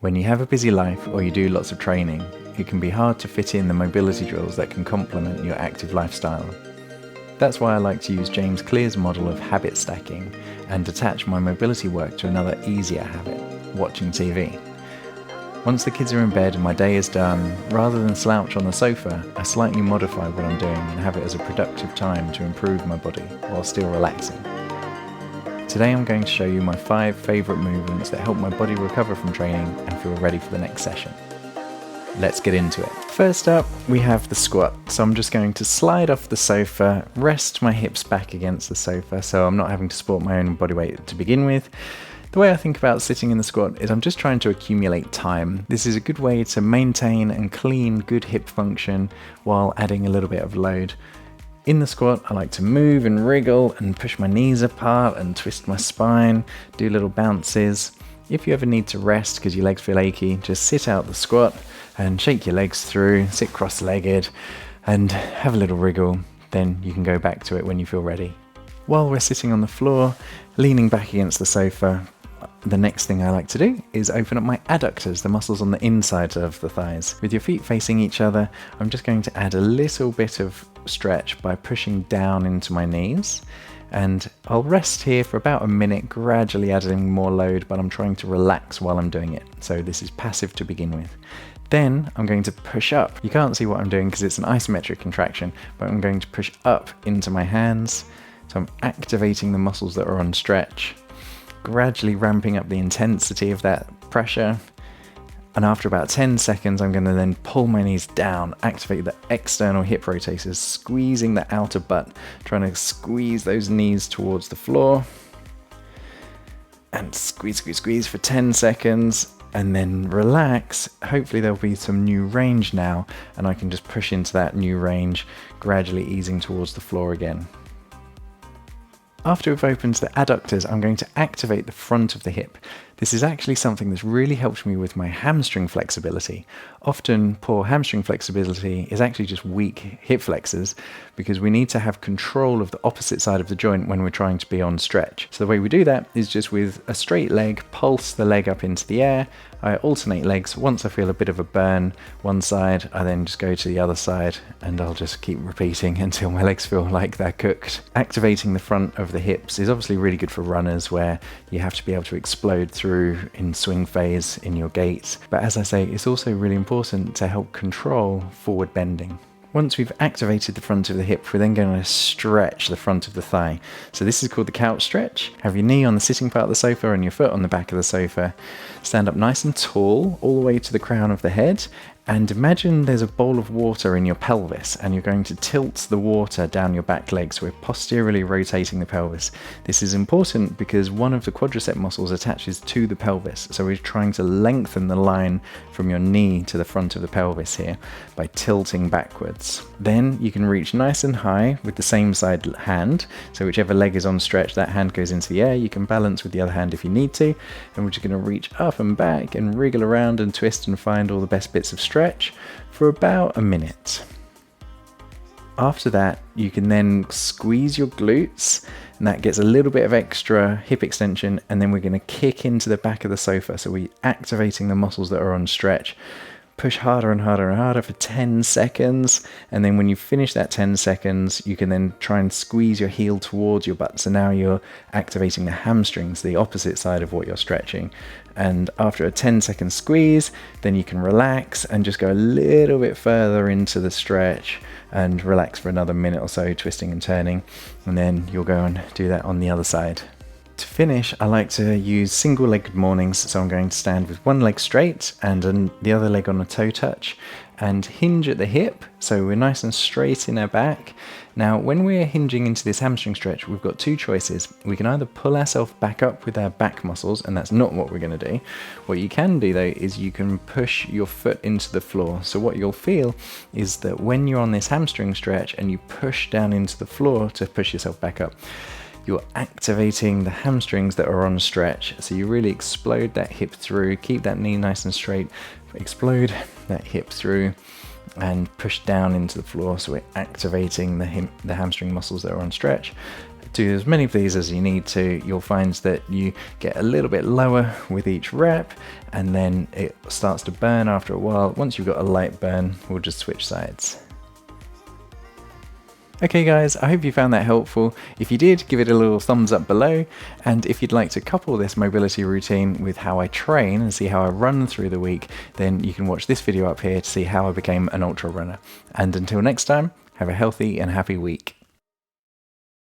When you have a busy life or you do lots of training, it can be hard to fit in the mobility drills that can complement your active lifestyle. That's why I like to use James Clear's model of habit stacking and attach my mobility work to another easier habit, watching TV. Once the kids are in bed and my day is done, rather than slouch on the sofa, I slightly modify what I'm doing and have it as a productive time to improve my body while still relaxing. Today I'm going to show you my 5 favourite movements that help my body recover from training and feel ready for the next session. Let's get into it. First up, we have the squat. So I'm just going to slide off the sofa, rest my hips back against the sofa so I'm not having to support my own body weight to begin with. The way I think about sitting in the squat is I'm just trying to accumulate time. This is a good way to maintain and clean good hip function while adding a little bit of load. In the squat, I like to move and wriggle and push my knees apart and twist my spine, do little bounces. If you ever need to rest because your legs feel achy, just sit out the squat and shake your legs through, sit cross-legged and have a little wriggle. Then you can go back to it when you feel ready. While we're sitting on the floor, leaning back against the sofa, the next thing I like to do is open up my adductors, the muscles on the inside of the thighs. With your feet facing each other, I'm just going to add a little bit of stretch by pushing down into my knees. And I'll rest here for about a minute, gradually adding more load, but I'm trying to relax while I'm doing it. So this is passive to begin with. Then I'm going to push up. You can't see what I'm doing because it's an isometric contraction, but I'm going to push up into my hands. So I'm activating the muscles that are on stretch, gradually ramping up the intensity of that pressure. And after about 10 seconds, I'm going to then pull my knees down, activate the external hip rotators, squeezing the outer butt, trying to squeeze those knees towards the floor. And squeeze for 10 seconds, and then relax. Hopefully there'll be some new range now, and I can just push into that new range, gradually easing towards the floor again. After we've opened the adductors, I'm going to activate the front of the hip. This is actually something that's really helped me with my hamstring flexibility. Often poor hamstring flexibility is actually just weak hip flexors because we need to have control of the opposite side of the joint when we're trying to be on stretch. So the way we do that is just with a straight leg, pulse the leg up into the air. I alternate legs. Once I feel a bit of a burn one side, I then just go to the other side and I'll just keep repeating until my legs feel like they're cooked. Activating the front of the hips is obviously really good for runners where you have to be able to explode through in swing phase in your gait. But as I say, it's also really important to help control forward bending. Once we've activated the front of the hip, we're then going to stretch the front of the thigh. So this is called the couch stretch. Have your knee on the sitting part of the sofa and your foot on the back of the sofa. Stand up nice and tall, all the way to the crown of the head. And imagine there's a bowl of water in your pelvis and you're going to tilt the water down your back legs. We're posteriorly rotating the pelvis. This is important because one of the quadricep muscles attaches to the pelvis. So we're trying to lengthen the line from your knee to the front of the pelvis here by tilting backwards. Then you can reach nice and high with the same side hand. So whichever leg is on stretch, that hand goes into the air. You can balance with the other hand if you need to. And we're just going to reach up and back and wriggle around and twist and find all the best bits of stretch for about a minute. After that, you can then squeeze your glutes and that gets a little bit of extra hip extension, and then we're going to kick into the back of the sofa. So we're activating the muscles that are on stretch. Push harder and harder and harder for 10 seconds, and then when you finish that 10 seconds you can then try and squeeze your heel towards your butt. So now you're activating the hamstrings, the opposite side of what you're stretching. And after a 10-second squeeze, then you can relax and just go a little bit further into the stretch and relax for another minute or so, twisting and turning, and then you'll go and do that on the other side. To finish, I like to use single-legged mornings, so I'm going to stand with one leg straight and the other leg on a toe touch and hinge at the hip, so we're nice and straight in our back. Now, when we're hinging into this hamstring stretch, we've got two choices. We can either pull ourselves back up with our back muscles, and that's not what we're going to do. What you can do, though, is you can push your foot into the floor. So what you'll feel is that when you're on this hamstring stretch and you push down into the floor to push yourself back up, you're activating the hamstrings that are on stretch. So you really explode that hip through, keep that knee nice and straight, explode that hip through and push down into the floor. So we're activating the hamstring muscles that are on stretch. Do as many of these as you need to. You'll find that you get a little bit lower with each rep, and then it starts to burn after a while. Once you've got a light burn, we'll just switch sides. Okay guys, I hope you found that helpful. If you did, give it a little thumbs up below, and if you'd like to couple this mobility routine with how I train and see how I run through the week, then you can watch this video up here to see how I became an ultra runner. And until next time, have a healthy and happy week.